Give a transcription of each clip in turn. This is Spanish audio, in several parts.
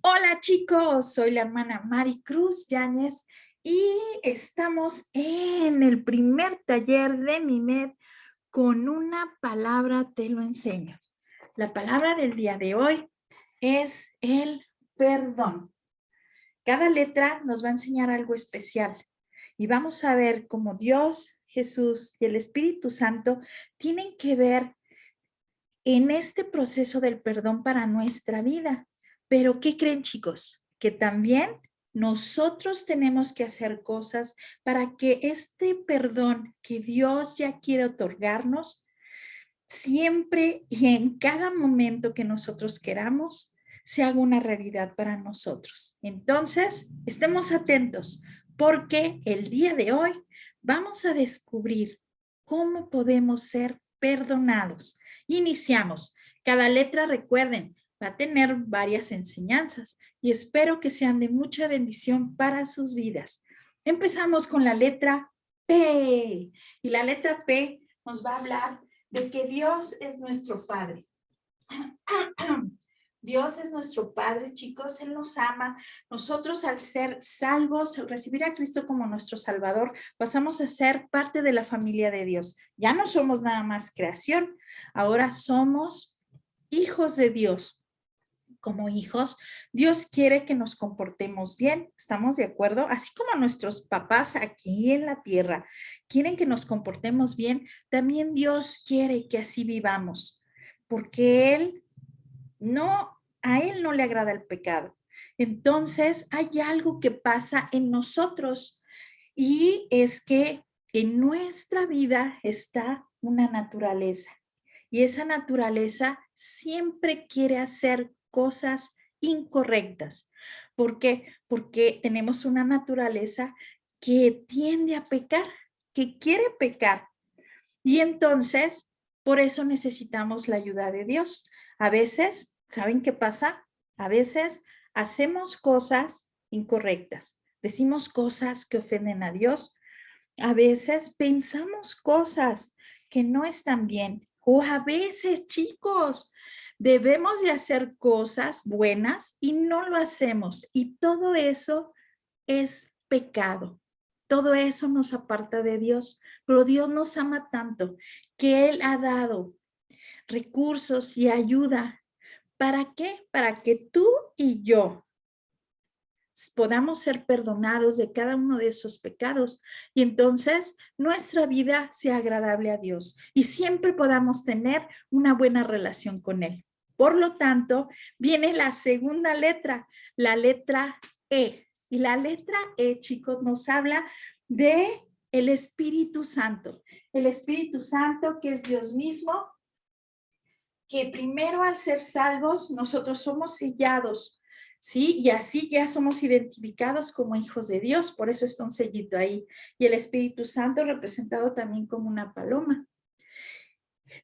Hola chicos, soy la hermana Mari Cruz Yáñez y estamos en el primer taller de MIMED con una palabra te lo enseño. La palabra del día de hoy es el perdón. Cada letra nos va a enseñar algo especial y vamos a ver cómo Dios, Jesús y el Espíritu Santo tienen que ver en este proceso del perdón para nuestra vida. Pero ¿qué creen, chicos? Que también nosotros tenemos que hacer cosas para que este perdón que Dios ya quiere otorgarnos, siempre y en cada momento que nosotros queramos, se haga una realidad para nosotros. Entonces, estemos atentos porque el día de hoy vamos a descubrir cómo podemos ser perdonados. Iniciamos. Cada letra, recuerden, va a tener varias enseñanzas y espero que sean de mucha bendición para sus vidas. Empezamos con la letra P y la letra P nos va a hablar de que Dios es nuestro Padre. Dios es nuestro Padre, chicos, Él nos ama. Nosotros al ser salvos, al recibir a Cristo como nuestro Salvador, pasamos a ser parte de la familia de Dios. Ya no somos nada más creación, ahora somos hijos de Dios. Como hijos, Dios quiere que nos comportemos bien, ¿estamos de acuerdo? Así como nuestros papás aquí en la tierra quieren que nos comportemos bien, también Dios quiere que así vivamos, porque a Él no le agrada el pecado. Entonces, hay algo que pasa en nosotros y es que en nuestra vida está una naturaleza y esa naturaleza siempre quiere hacer cosas incorrectas. ¿Por qué? Porque tenemos una naturaleza que tiende a pecar, que quiere pecar. Y entonces, por eso necesitamos la ayuda de Dios. A veces, ¿saben qué pasa? A veces hacemos cosas incorrectas, decimos cosas que ofenden a Dios, a veces pensamos cosas que no están bien, o a veces, chicos, debemos de hacer cosas buenas y no lo hacemos. Y todo eso es pecado. Todo eso nos aparta de Dios, pero Dios nos ama tanto que Él ha dado recursos y ayuda. ¿Para qué? Para que tú y yo podamos ser perdonados de cada uno de esos pecados y entonces nuestra vida sea agradable a Dios y siempre podamos tener una buena relación con Él. Por lo tanto, viene la segunda letra, la letra E. Y la letra E, chicos, nos habla de el Espíritu Santo. El Espíritu Santo, que es Dios mismo, que primero al ser salvos, nosotros somos sellados, ¿sí? Y así ya somos identificados como hijos de Dios, por eso está un sellito ahí. Y el Espíritu Santo representado también como una paloma.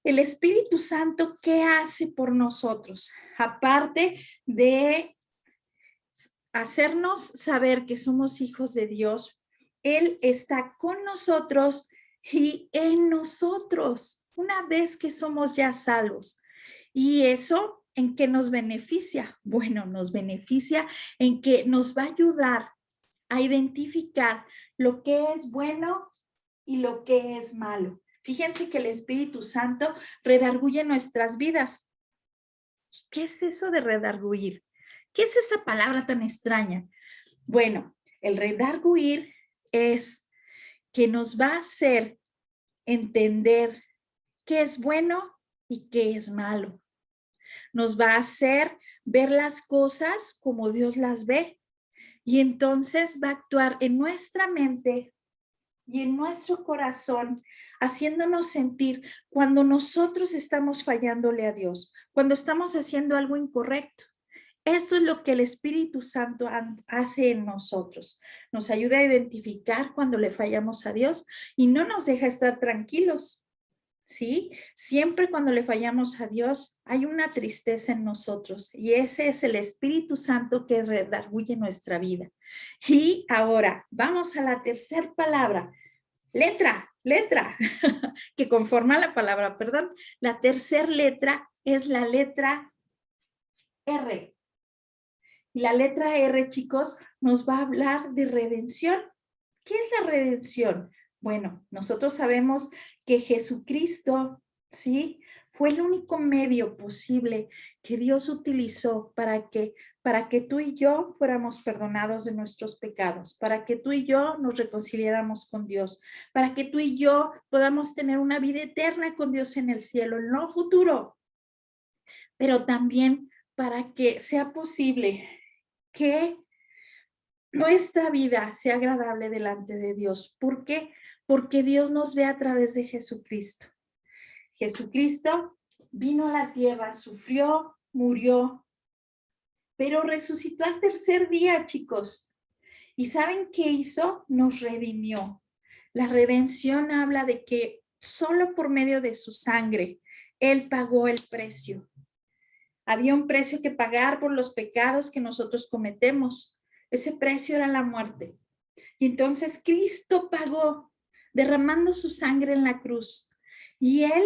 El Espíritu Santo, ¿qué hace por nosotros? Aparte de hacernos saber que somos hijos de Dios, Él está con nosotros y en nosotros, una vez que somos ya salvos. ¿Y eso en qué nos beneficia? Bueno, nos beneficia en que nos va a ayudar a identificar lo que es bueno y lo que es malo. Fíjense que el Espíritu Santo redarguye nuestras vidas. ¿Qué es eso de redarguir? ¿Qué es esta palabra tan extraña? Bueno, el redarguir es que nos va a hacer entender qué es bueno y qué es malo. Nos va a hacer ver las cosas como Dios las ve y entonces va a actuar en nuestra mente y en nuestro corazón, haciéndonos sentir cuando nosotros estamos fallándole a Dios, cuando estamos haciendo algo incorrecto. Esto es lo que el Espíritu Santo hace en nosotros. Nos ayuda a identificar cuando le fallamos a Dios y no nos deja estar tranquilos. ¿Sí? Siempre cuando le fallamos a Dios hay una tristeza en nosotros y ese es el Espíritu Santo que redarguye nuestra vida. Y ahora vamos a la tercera palabra, letra, que conforma la palabra, perdón. La tercera letra es la letra R. Y la letra R, chicos, nos va a hablar de redención. ¿Qué es la redención? Bueno, nosotros sabemos que Jesucristo, ¿sí?, fue el único medio posible que Dios utilizó para que tú y yo fuéramos perdonados de nuestros pecados, para que tú y yo nos reconciliáramos con Dios, para que tú y yo podamos tener una vida eterna con Dios en el cielo, en lo futuro, pero también para que sea posible que nuestra vida sea agradable delante de Dios. ¿Por qué? Porque Dios nos ve a través de Jesucristo. Jesucristo vino a la tierra, sufrió, murió, pero resucitó al tercer día, chicos. ¿Y saben qué hizo? Nos redimió. La redención habla de que solo por medio de su sangre, Él pagó el precio. Había un precio que pagar por los pecados que nosotros cometemos. Ese precio era la muerte. Y entonces Cristo pagó derramando su sangre en la cruz. Y Él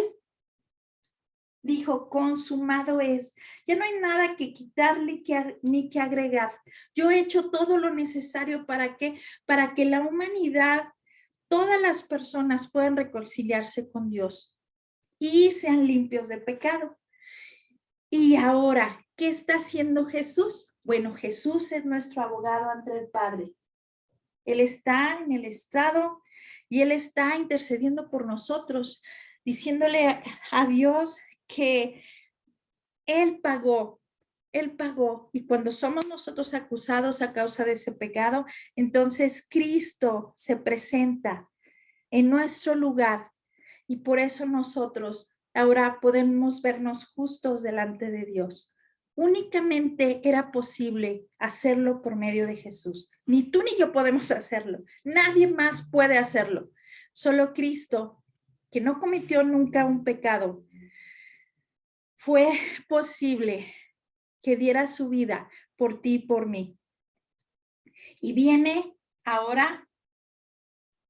dijo, consumado es. Ya no hay nada que quitarle ni que agregar. Yo he hecho todo lo necesario para que la humanidad, todas las personas puedan reconciliarse con Dios y sean limpios de pecado. Y ahora, ¿qué está haciendo Jesús? Bueno, Jesús es nuestro abogado ante el Padre. Él está en el estrado y Él está intercediendo por nosotros, diciéndole a Dios que Él pagó, y cuando somos nosotros acusados a causa de ese pecado, entonces Cristo se presenta en nuestro lugar y por eso nosotros ahora podemos vernos justos delante de Dios. Únicamente era posible hacerlo por medio de Jesús. Ni tú ni yo podemos hacerlo. Nadie más puede hacerlo. Solo Cristo, que no cometió nunca un pecado, fue posible que diera su vida por ti y por mí. Y viene ahora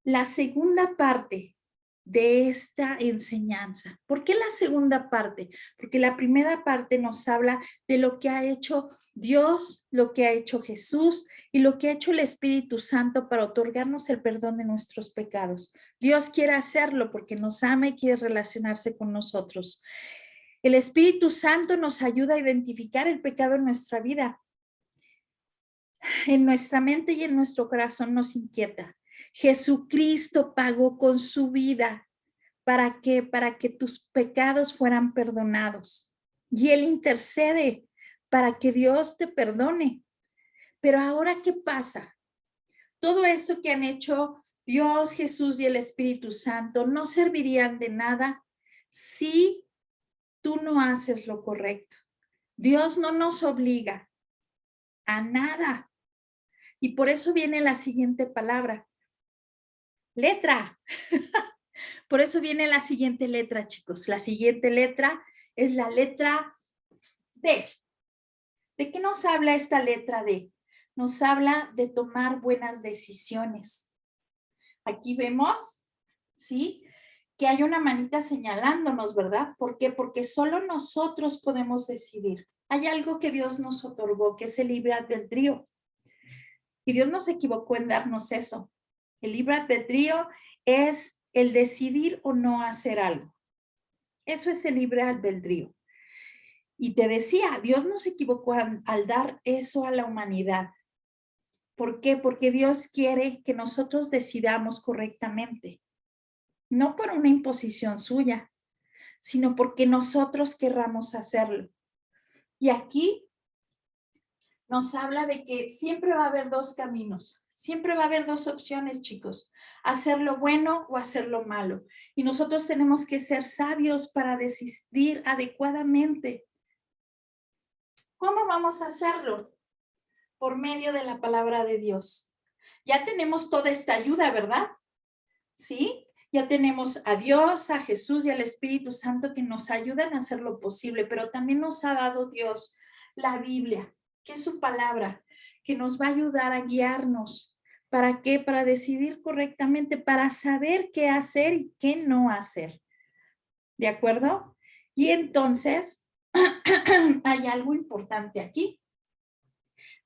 la segunda parte de esta enseñanza. ¿Por qué la segunda parte? Porque la primera parte nos habla de lo que ha hecho Dios, lo que ha hecho Jesús y lo que ha hecho el Espíritu Santo para otorgarnos el perdón de nuestros pecados. Dios quiere hacerlo porque nos ama y quiere relacionarse con nosotros. El Espíritu Santo nos ayuda a identificar el pecado en nuestra vida. En nuestra mente y en nuestro corazón nos inquieta. Jesucristo pagó con su vida. ¿Para qué? Para que tus pecados fueran perdonados. Y Él intercede para que Dios te perdone. Pero ahora, ¿qué pasa? Todo esto que han hecho Dios, Jesús y el Espíritu Santo no servirían de nada si tú no haces lo correcto. Dios no nos obliga a nada. Y por eso viene la siguiente palabra. Letra. Por eso viene la siguiente letra, chicos. La siguiente letra es la letra D. ¿De qué nos habla esta letra D? Nos habla de tomar buenas decisiones. Aquí vemos, ¿sí?, que hay una manita señalándonos, ¿verdad? ¿Por qué? Porque solo nosotros podemos decidir. Hay algo que Dios nos otorgó, que es el libre albedrío. Y Dios no se equivocó en darnos eso. El libre albedrío es el decidir o no hacer algo. Eso es el libre albedrío. Y te decía, Dios no se equivocó al dar eso a la humanidad. ¿Por qué? Porque Dios quiere que nosotros decidamos correctamente. No por una imposición suya, sino porque nosotros querramos hacerlo. Y aquí nos habla de que siempre va a haber dos caminos, siempre va a haber dos opciones, chicos, hacer lo bueno o hacer lo malo. Y nosotros tenemos que ser sabios para decidir adecuadamente. ¿Cómo vamos a hacerlo? Por medio de la palabra de Dios. Ya tenemos toda esta ayuda, ¿verdad? ¿Sí? Ya tenemos a Dios, a Jesús y al Espíritu Santo que nos ayudan a hacer lo posible, pero también nos ha dado Dios la Biblia, que es su palabra, que nos va a ayudar a guiarnos. ¿Para qué? Para decidir correctamente, para saber qué hacer y qué no hacer. ¿De acuerdo? Y entonces, hay algo importante aquí.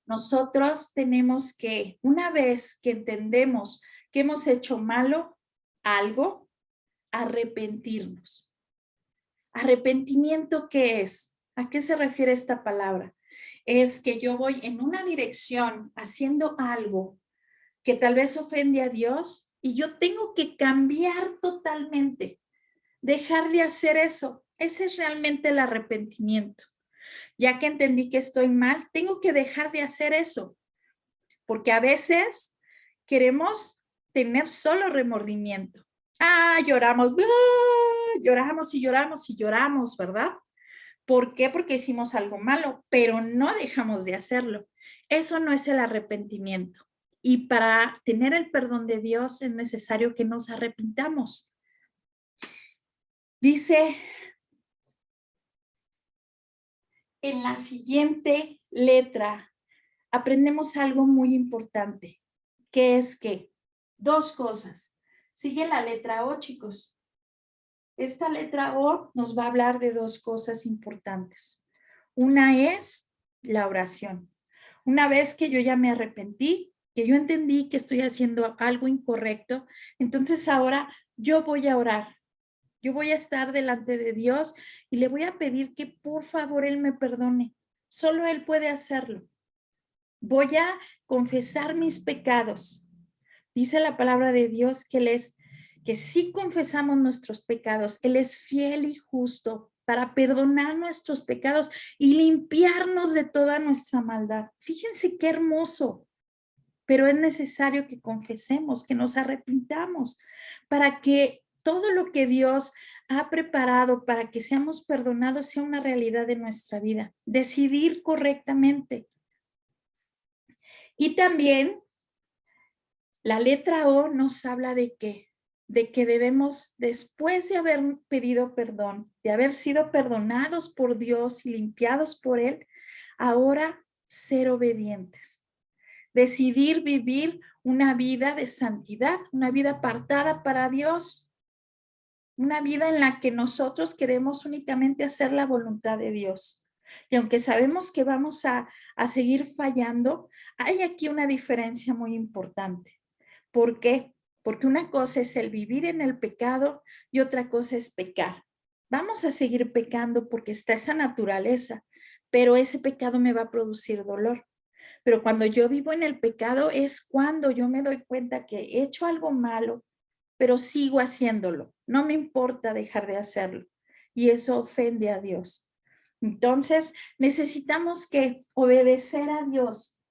Nosotros tenemos que, una vez que entendemos que hemos hecho malo algo, arrepentirnos. ¿Arrepentimiento qué es? ¿A qué se refiere esta palabra? Es que yo voy en una dirección haciendo algo que tal vez ofende a Dios y yo tengo que cambiar totalmente, dejar de hacer eso. Ese es realmente el arrepentimiento. Ya que entendí que estoy mal, tengo que dejar de hacer eso, porque a veces queremos tener solo remordimiento. Lloramos, lloramos y lloramos y lloramos, ¿verdad? ¿Por qué? Porque hicimos algo malo, pero no dejamos de hacerlo. Eso no es el arrepentimiento. Y para tener el perdón de Dios es necesario que nos arrepintamos. Dice en la siguiente letra, aprendemos algo muy importante, que es que dos cosas. Sigue la letra O, chicos. Esta letra O nos va a hablar de dos cosas importantes. Una es la oración. Una vez que yo ya me arrepentí, que yo entendí que estoy haciendo algo incorrecto, entonces ahora yo voy a orar. Yo voy a estar delante de Dios y le voy a pedir que por favor Él me perdone. Solo Él puede hacerlo. Voy a confesar mis pecados. Dice la palabra de Dios que Él es, que si confesamos nuestros pecados, Él es fiel y justo para perdonar nuestros pecados y limpiarnos de toda nuestra maldad. Fíjense qué hermoso, pero es necesario que confesemos, que nos arrepintamos para que todo lo que Dios ha preparado para que seamos perdonados sea una realidad de nuestra vida. Decidir correctamente. Y también la letra O nos habla de qué, de que debemos, después de haber pedido perdón, de haber sido perdonados por Dios y limpiados por Él, ahora ser obedientes. Decidir vivir una vida de santidad, una vida apartada para Dios, una vida en la que nosotros queremos únicamente hacer la voluntad de Dios. Y aunque sabemos que vamos a seguir fallando, hay aquí una diferencia muy importante. ¿Por qué? Porque una cosa es el vivir en el pecado y otra cosa es pecar. Vamos a seguir pecando porque está esa naturaleza, pero ese pecado me va a producir dolor. Pero cuando yo vivo en el pecado es cuando yo me doy cuenta que he hecho algo malo, pero sigo haciéndolo. No me importa dejar de hacerlo. Y eso ofende a Dios. Entonces, necesitamos que obedecer a Dios.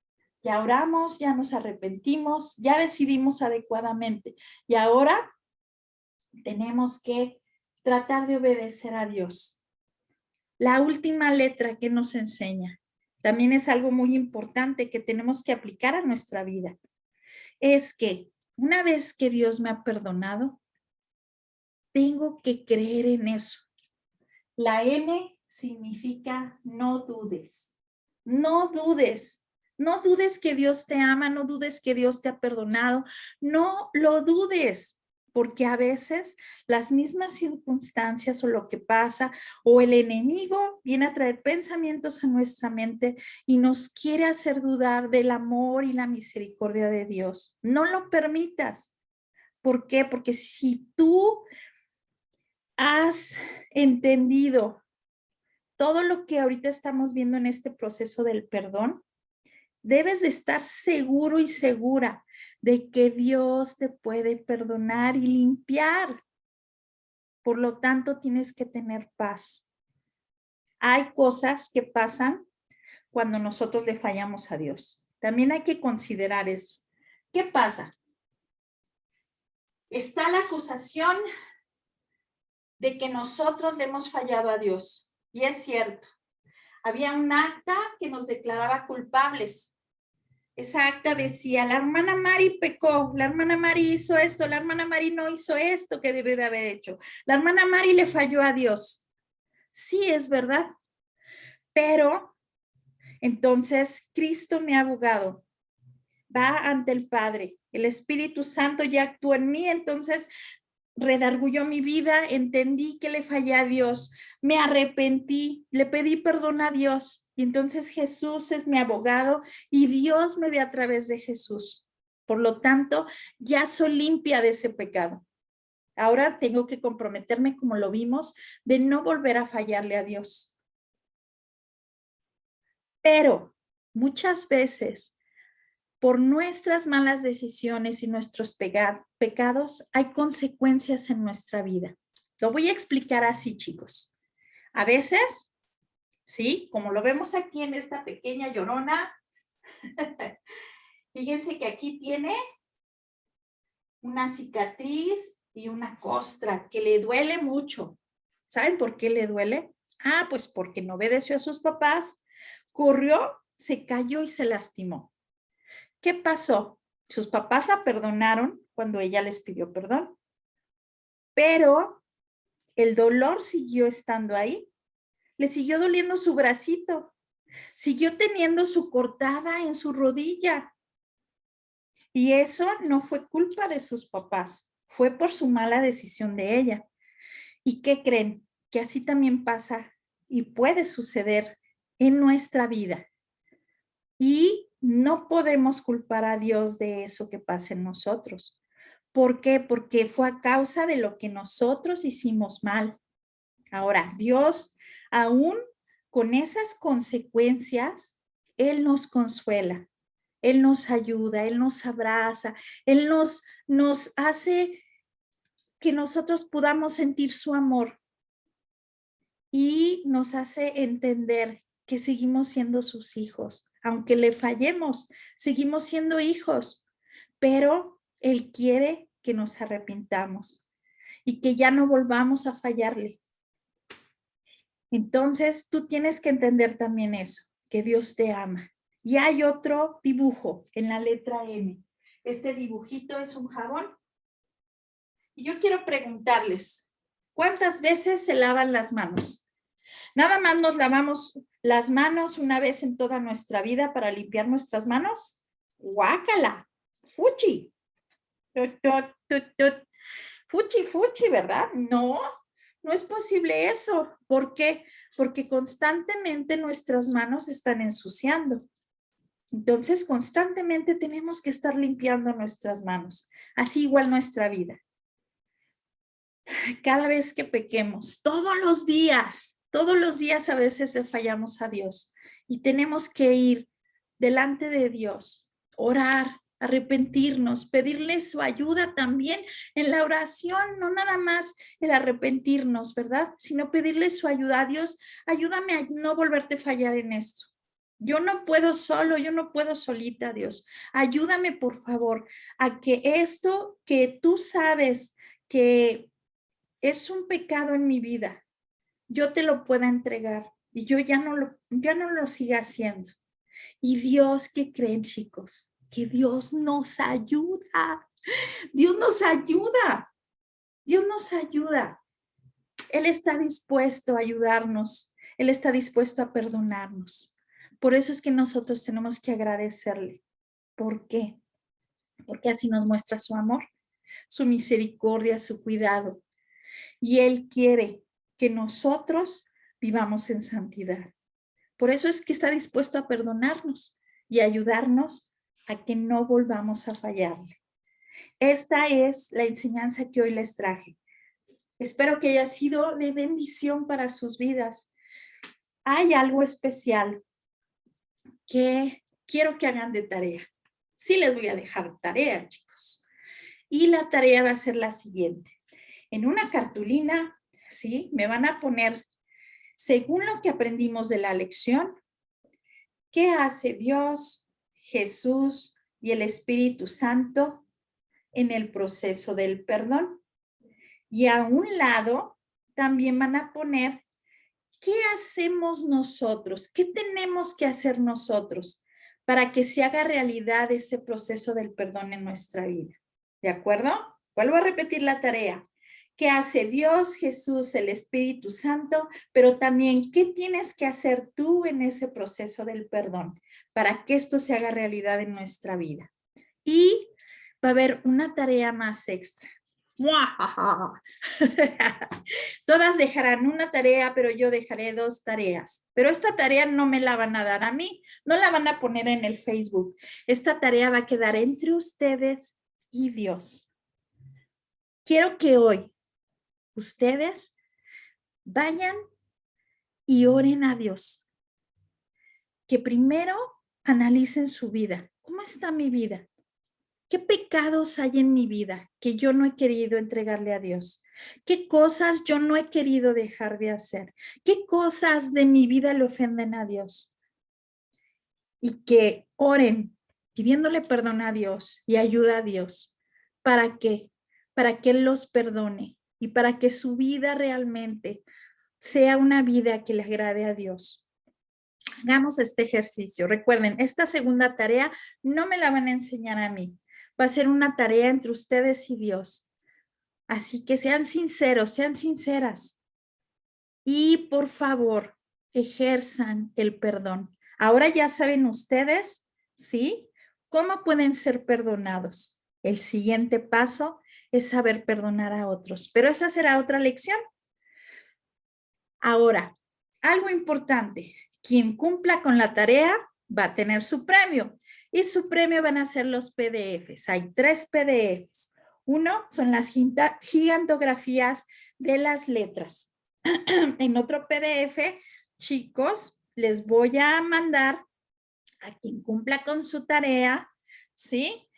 Ya oramos, ya nos arrepentimos, ya decidimos adecuadamente. Y ahora tenemos que tratar de obedecer a Dios. La última letra que nos enseña también es algo muy importante que tenemos que aplicar a nuestra vida. Es que una vez que Dios me ha perdonado, tengo que creer en eso. La N significa no dudes. No dudes. No dudes que Dios te ama, no dudes que Dios te ha perdonado. No lo dudes, porque a veces las mismas circunstancias o lo que pasa o el enemigo viene a traer pensamientos a nuestra mente y nos quiere hacer dudar del amor y la misericordia de Dios. No lo permitas. ¿Por qué? Porque si tú has entendido todo lo que ahorita estamos viendo en este proceso del perdón, debes de estar seguro y segura de que Dios te puede perdonar y limpiar. Por lo tanto, tienes que tener paz. Hay cosas que pasan cuando nosotros le fallamos a Dios. También hay que considerar eso. ¿Qué pasa? Está la acusación de que nosotros le hemos fallado a Dios. Y es cierto. Había un acta que nos declaraba culpables. Esa acta decía, la hermana Mari pecó, la hermana Mari hizo esto, la hermana Mari no hizo esto que debe de haber hecho. La hermana Mari le falló a Dios. Sí, es verdad. Pero entonces Cristo, mi abogado, va ante el Padre. El Espíritu Santo ya actuó en mí, entonces redarguyó mi vida, entendí que le fallé a Dios, me arrepentí, le pedí perdón a Dios y entonces Jesús es mi abogado y Dios me ve a través de Jesús. Por lo tanto, ya soy limpia de ese pecado. Ahora tengo que comprometerme, como lo vimos, de no volver a fallarle a Dios. Pero muchas veces, por nuestras malas decisiones y nuestros pecados, hay consecuencias en nuestra vida. Lo voy a explicar así, chicos. A veces, ¿sí? Como lo vemos aquí en esta pequeña llorona, fíjense que aquí tiene una cicatriz y una costra que le duele mucho. ¿Saben por qué le duele? Ah, pues porque no obedeció a sus papás, corrió, se cayó y se lastimó. ¿Qué pasó? Sus papás la perdonaron cuando ella les pidió perdón, pero el dolor siguió estando ahí. Le siguió doliendo su bracito, siguió teniendo su cortada en su rodilla. Y eso no fue culpa de sus papás, fue por su mala decisión de ella. ¿Y qué creen? Que así también pasa y puede suceder en nuestra vida. Y no podemos culpar a Dios de eso que pasa en nosotros. ¿Por qué? Porque fue a causa de lo que nosotros hicimos mal. Ahora, Dios, aún con esas consecuencias, Él nos consuela, Él nos ayuda, Él nos abraza, Él nos hace que nosotros podamos sentir su amor y nos hace entender que seguimos siendo sus hijos. Aunque le fallemos, seguimos siendo hijos, pero Él quiere que nos arrepintamos y que ya no volvamos a fallarle. Entonces, tú tienes que entender también eso, que Dios te ama. Y hay otro dibujo en la letra M. Este dibujito es un jabón. Y yo quiero preguntarles, ¿cuántas veces se lavan las manos? Nada más nos lavamos las manos una vez en toda nuestra vida para limpiar nuestras manos. Guácala, fuchi. Fuchi, fuchi, ¿verdad? No, no es posible eso. ¿Por qué? Porque constantemente nuestras manos están ensuciando. Entonces, constantemente tenemos que estar limpiando nuestras manos. Así igual nuestra vida. Cada vez que pequemos, todos los días a veces le fallamos a Dios y tenemos que ir delante de Dios, orar, arrepentirnos, pedirle su ayuda también en la oración, no nada más el arrepentirnos, ¿verdad? Sino pedirle su ayuda a Dios, ayúdame a no volverte a fallar en esto. Yo no puedo solo, yo no puedo solita, Dios. Ayúdame, por favor, a que esto que tú sabes que es un pecado en mi vida, yo te lo pueda entregar y yo ya no lo siga haciendo. Y Dios, ¿qué creen, chicos? Que Dios nos ayuda. Dios nos ayuda. Dios nos ayuda. Él está dispuesto a ayudarnos. Él está dispuesto a perdonarnos. Por eso es que nosotros tenemos que agradecerle. ¿Por qué? Porque así nos muestra su amor, su misericordia, su cuidado. Y Él quiere que nosotros vivamos en santidad. Por eso es que está dispuesto a perdonarnos y ayudarnos a que no volvamos a fallarle. Esta es la enseñanza que hoy les traje. Espero que haya sido de bendición para sus vidas. Hay algo especial que quiero que hagan de tarea. Sí les voy a dejar tarea, chicos. Y la tarea va a ser la siguiente. En una cartulina, ¿sí? Me van a poner, según lo que aprendimos de la lección, ¿qué hace Dios, Jesús y el Espíritu Santo en el proceso del perdón? Y a un lado también van a poner, ¿qué hacemos nosotros? ¿Qué tenemos que hacer nosotros para que se haga realidad ese proceso del perdón en nuestra vida? ¿De acuerdo? Vuelvo a repetir la tarea. ¿Qué hace Dios, Jesús, el Espíritu Santo? Pero también, ¿qué tienes que hacer tú en ese proceso del perdón para que esto se haga realidad en nuestra vida? Y va a haber una tarea más extra. ¡Muajaja! Todas dejarán una tarea, pero yo dejaré 2 tareas. Pero esta tarea no me la van a dar a mí, no la van a poner en el Facebook. Esta tarea va a quedar entre ustedes y Dios. Quiero que hoy ustedes vayan y oren a Dios. Que primero analicen su vida. ¿Cómo está mi vida? ¿Qué pecados hay en mi vida que yo no he querido entregarle a Dios? ¿Qué cosas yo no he querido dejar de hacer? ¿Qué cosas de mi vida le ofenden a Dios? Y que oren pidiéndole perdón a Dios y ayuda a Dios. ¿Para qué? Para que Él los perdone y para que su vida realmente sea una vida que le agrade a Dios. Hagamos este ejercicio. Recuerden, esta segunda tarea no me la van a enseñar a mí. Va a ser una tarea entre ustedes y Dios. Así que sean sinceros, sean sinceras. Y por favor, ejerzan el perdón. Ahora ya saben ustedes, ¿sí? ¿Cómo pueden ser perdonados? El siguiente paso es saber perdonar a otros. Pero esa será otra lección. Ahora, algo importante. Quien cumpla con la tarea va a tener su premio. Y su premio van a ser los PDFs. Hay 3 PDFs. Uno son las gigantografías de las letras. En otro PDF, chicos, les voy a mandar a quien cumpla con su tarea, ¿sí?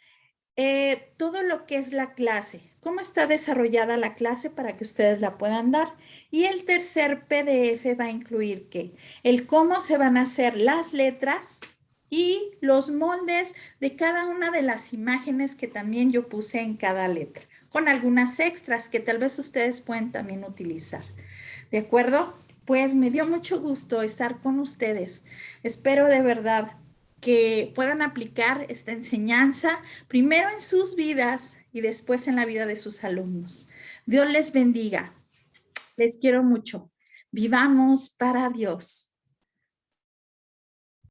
Todo lo que es la clase, cómo está desarrollada la clase para que ustedes la puedan dar. Y el tercer PDF va a incluir ¿qué? El cómo se van a hacer las letras y los moldes de cada una de las imágenes que también yo puse en cada letra, con algunas extras que tal vez ustedes pueden también utilizar. ¿De acuerdo? Pues me dio mucho gusto estar con ustedes. Espero de verdad que puedan aplicar esta enseñanza primero en sus vidas y después en la vida de sus alumnos. Dios les bendiga. Les quiero mucho. Vivamos para Dios.